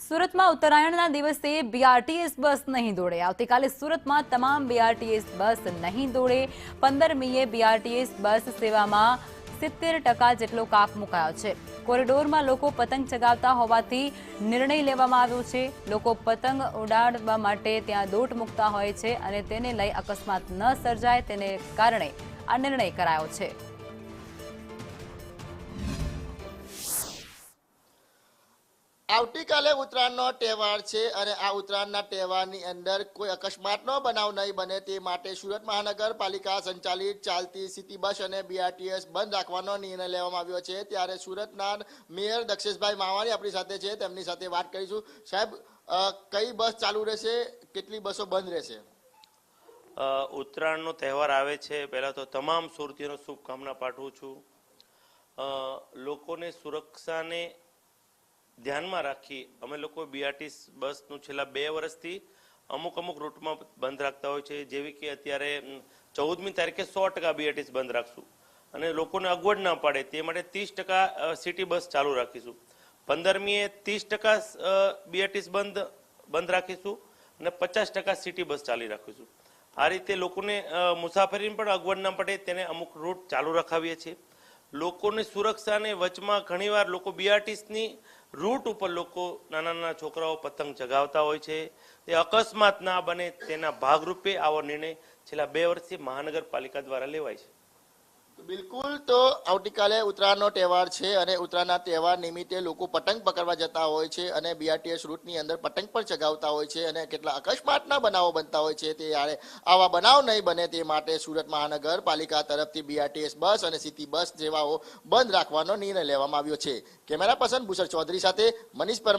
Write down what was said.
સુરતમાં ઉત્તરાયણના દિવસે બીઆરટીએસ બસ નહીં દોડે। આવતીકાલે સુરતમાં તમામ બીઆરટીએસ બસ નહીં દોડે। 15મીએ બીઆરટીએસ બસ સેવામાં 70% જેટલો કાપ મુકાયો છે। કોરિડોરમાં લોકો પતંગ ચગાવતા હોવાથી નિર્ણય લેવામાં આવ્યો છે। લોકો પતંગ ઉડાડવા માટે ત્યાં દોટ મૂકતા હોય છે અને તેને લઈ અકસ્માત ન સર્જાય તેને કારણે આ નિર્ણય કરાયો છે। આવતીકાલે ઉત્તરાયણનો તહેવાર છે અને આ ઉત્તરાયણના તહેવારની અંદર કોઈ અકસ્માતનો બનાવ નહીં બને તે માટે સુરત મહાનગરપાલિકા સંચાલિત ચાલતી સિટી બસ અને બીઆરટીએસ બંધ રાખવાનો નિર્ણય લેવામાં આવ્યો છે। ત્યારે સુરતના મેયર દક્ષેશભાઈ માવાણી આપણી સાથે છે, તેમની સાથે વાત કરીશું। સાહેબ, કઈ બસ ચાલુ રહેશે, કેટલી બસો બંધ રહેશે? ઉત્તરાયણનો તહેવાર આવે છે, પહેલા તો તમામ સુરતીઓને શુભકામના પાઠવું છું। લોકોને સુરક્ષાને ધ્યાનમાં રાખી અમે લોકો બીઆરટીએસ બસનું છેલ્લા 2 વર્ષથી અમુક રૂટમાં બંધ રાખતા હોય છે। જેવી કે અત્યારે 14મી તારીખે 100% બીઆરટીએસ બંધ રાખશું અને લોકોને અગવડ ના પડે તે માટે 30% સિટી બસ ચાલુ રાખીશું। 15મીએ 30% બીઆરટીએસ બંધ રાખીશું અને 50% સિટી બસ ચાલી રાખીશું। આ રીતે લોકોને મુસાફરીને પણ અગવડ ના પડે તેને અમુક રૂટ ચાલુ રખાવીએ છીએ। લોકોની સુરક્ષાને વચમાં ઘણીવાર લોકો બીઆરટીએસની રૂટ ઉપર લોકો નાના છોકરાઓ પતંગ ચગાવતા હોય છે। તે અકસ્માત ના બને તેના ભાગરૂપે આવો નિર્ણય છેલ્લા 2 વર્ષથી મહાનગરપાલિકા દ્વારા લેવાય છે। બિલકુલ, તો આવતીકાલે ઉત્તરાયણનો તહેવાર છે અને ઉત્તરાયણના તહેવાર નિમિત્તે લોકો પતંગ પકડવા જતા હોય છે અને બીઆરટીએસ રૂટની અંદર પતંગ પણ ચગાવતા હોય છે અને કેટલા અકસ્માતના બનાવો બનતા હોય છે। તે આવા બનાવ નહીં બને તે માટે સુરત મહાનગરપાલિકા તરફથી બીઆરટીએસ બસ અને સિટી બસ સેવાઓ બંધ રાખવાનો નિર્ણય લેવામાં આવ્યો છે। કેમેરા પર્સન ભૂષણ ચૌધરી સાથે મનીષ પરમાર।